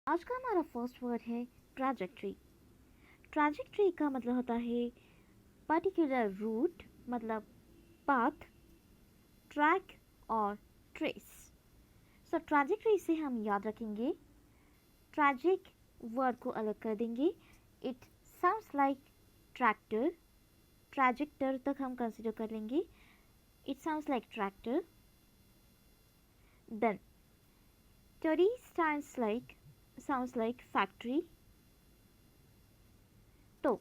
आज का हमारा फर्स्ट वर्ड है ट्रैजेक्टरी। ट्रैजेक्टरी का मतलब होता है पर्टिकुलर रूट, मतलब पाथ, ट्रैक और ट्रेस। सो ट्रैजेक्टरी से हम याद रखेंगे, ट्रैजिक वर्ड को अलग कर देंगे। It sounds like tractor, trajector तक हम कंसिडर कर लेंगे। It sounds like tractor. Then tory sounds like factory। तो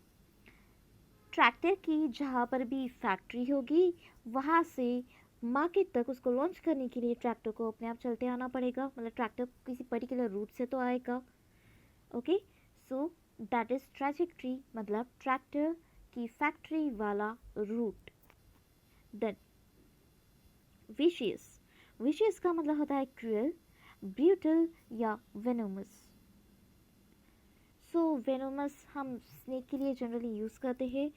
ट्रैक्टर की जहाँ पर भी फैक्ट्री होगी वहाँ से मार्केट तक उसको लॉन्च करने के लिए ट्रैक्टर को अपने आप चलते आना पड़ेगा, मतलब ट्रैक्टर किसी पर्टिकुलर रूट से तो आएगा। Okay, so that is trajectory, मतलब ट्रैक्टर की फैक्ट्री वाला रूट। Then vicious. विशियस का मतलब होता है क्रूअल, ब्रूटल या वेनोमस। सो वेनोमस हम स्नेक के लिए जनरली यूज़ करते हैं।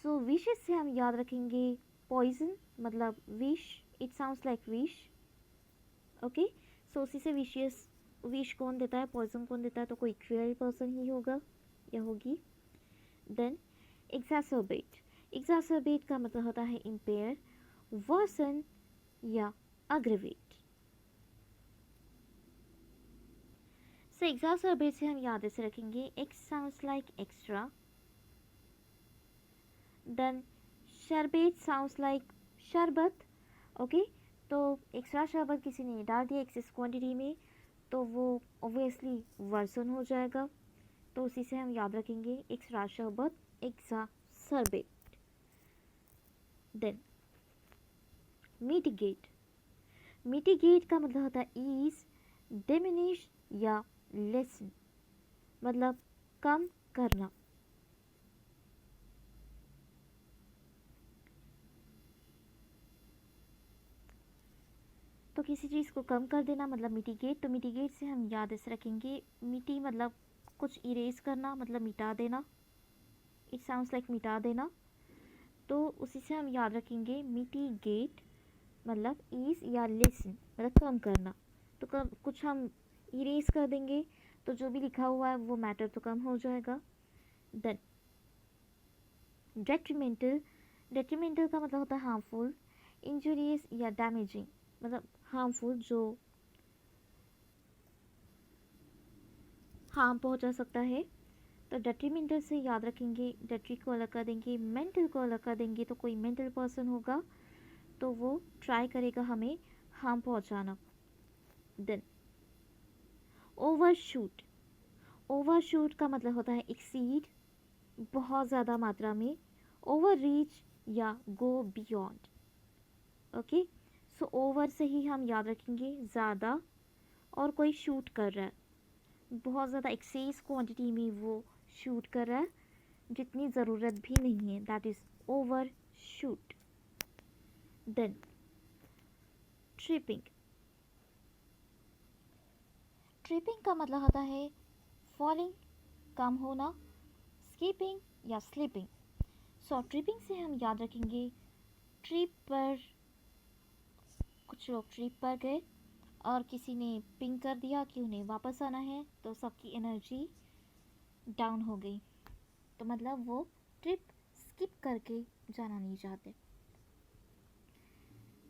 सो विशेस से हम याद रखेंगे पॉइजन, मतलब विश। It sounds like wish. Okay, so उसी से विशियस, विश कौन देता है, पॉइजन कौन देता है, तो कोई क्रूअल पर्सन ही होगा या होगी। देन एग्जैसर्बेट। एग्जैसर्बेट का मतलब होता है इम्पेयर, वर्सन या अग्रवेट। सो एग्जैसर्बेट से हम याद ऐसे रखेंगे, ex sounds like extra. Then sherbet sounds like sharbat. Okay, तो एक्स्ट्रा शरबत किसी ने डाल दिया एक्सेस क्वांटिटी में तो वो ऑब्वियसली वर्सन हो जाएगा, तो उसी से हम याद रखेंगे एक्स्ट्रा शरबत, exacerbate. Then mitigate. Mitigate का मतलब होता है ईज, डिमिनिश या लेसन, मतलब कम करना। तो किसी चीज़ को कम कर देना मतलब मिटिगेट। तो मिटिगेट से हम याद ऐसे रखेंगे, मिटी मतलब कुछ इरेज करना, मतलब मिटा देना। इट साउंड्स लाइक मिटा देना, तो उसी से हम याद रखेंगे मिटिगेट मतलब ईज या लेसन, मतलब कम करना। तो कम कुछ हम इरेज कर देंगे तो जो भी लिखा हुआ है वो मैटर तो कम हो जाएगा। Then detrimental. डेट्रीमेंटल का मतलब होता है हार्मफुल, इंजुरियस या डैमेजिंग, मतलब हार्मफुल जो हार्म पहुंचा सकता है। तो डेट्रीमेंटल से याद रखेंगे, डेट्री को अलग कर देंगे, मेंटल को अलग कर देंगे, तो कोई मेंटल पर्सन होगा तो वो ट्राई करेगा हमें हार्म पहुंचाना। Then overshoot. ओवरशूट का मतलब होता है एक्सीड, बहुत ज़्यादा मात्रा में, ओवर रीच या go beyond. Okay, so over से ही हम याद रखेंगे ज़्यादा, और कोई शूट कर रहा है बहुत ज़्यादा एक्सेस क्वांटिटी में, वो शूट कर रहा है जितनी ज़रूरत भी नहीं है, that is overshoot. Then tripping. Tripping का मतलब होता है फॉलिंग, कम होना, स्कीपिंग या स्लीपिंग। सो ट्रिपिंग से हम याद रखेंगे ट्रिप पर, कुछ लोग ट्रिप पर गए और किसी ने पिंग कर दिया कि उन्हें वापस आना है, तो सबकी एनर्जी डाउन हो गई, तो मतलब वो ट्रिप स्किप करके जाना नहीं चाहते।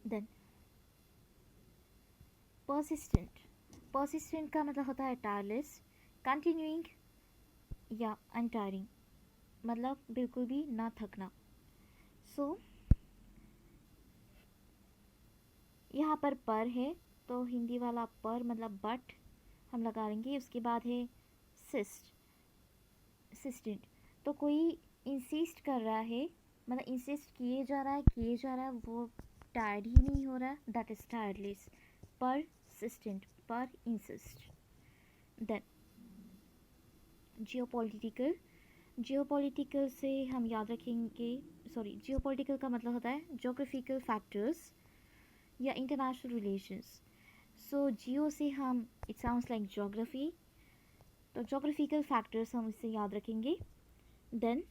Then persistent. परसिस्टेंट का मतलब होता है टायरलेस, कंटिन्यूइंग या अनटायरिंग, मतलब बिल्कुल भी ना थकना। सो यहाँ पर है, तो हिंदी वाला पर मतलब बट हम लगा लेंगे। उसके बाद है सिस्ट, सिस्टेंट। तो कोई इंसिस्ट कर रहा है, मतलब इंसिस्ट किए जा रहा है, वो टायर्ड ही नहीं हो रहा है, दैट इज टायर्डलेस। पर सिस्टेंट, पर इंसिस्ट। Then geopolitical. जियोपॉलिटिकल से हम याद रखेंगे, सॉरी, जियोपॉलिटिकल का मतलब होता है जोग्राफिकल फैक्टर्स या इंटरनेशनल रिलेशंस। सो जियो से हम, इट साउंड्स लाइक जोग्राफी, तो जोग्राफिकल फैक्टर्स हम इससे याद रखेंगे। Then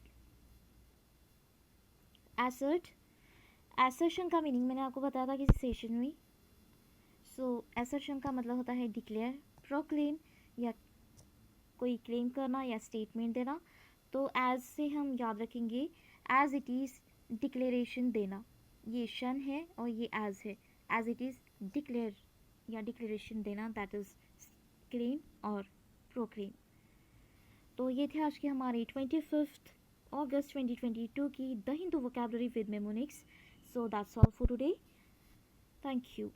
assert. एसर्शन का मीनिंग मैंने आपको बताया था किसी सेशन में। सो एसर्शन का मतलब होता है डिक्लेयर, प्रोक्लेम या कोई क्लेम करना या स्टेटमेंट देना, तो एज से हम याद रखेंगे एज इट इज़ डिक्लेरेशन देना। ये शन है और ये एज है, एज इट इज़ डिक्लेयर या डिक्लेरेशन देना, दैट इज़ क्लेम और प्रोक्लेम। तो ये थे आज के हमारे 25 अगस्त 2022 की the Hindu vocabulary with mnemonics. So that's all for today. Thank you.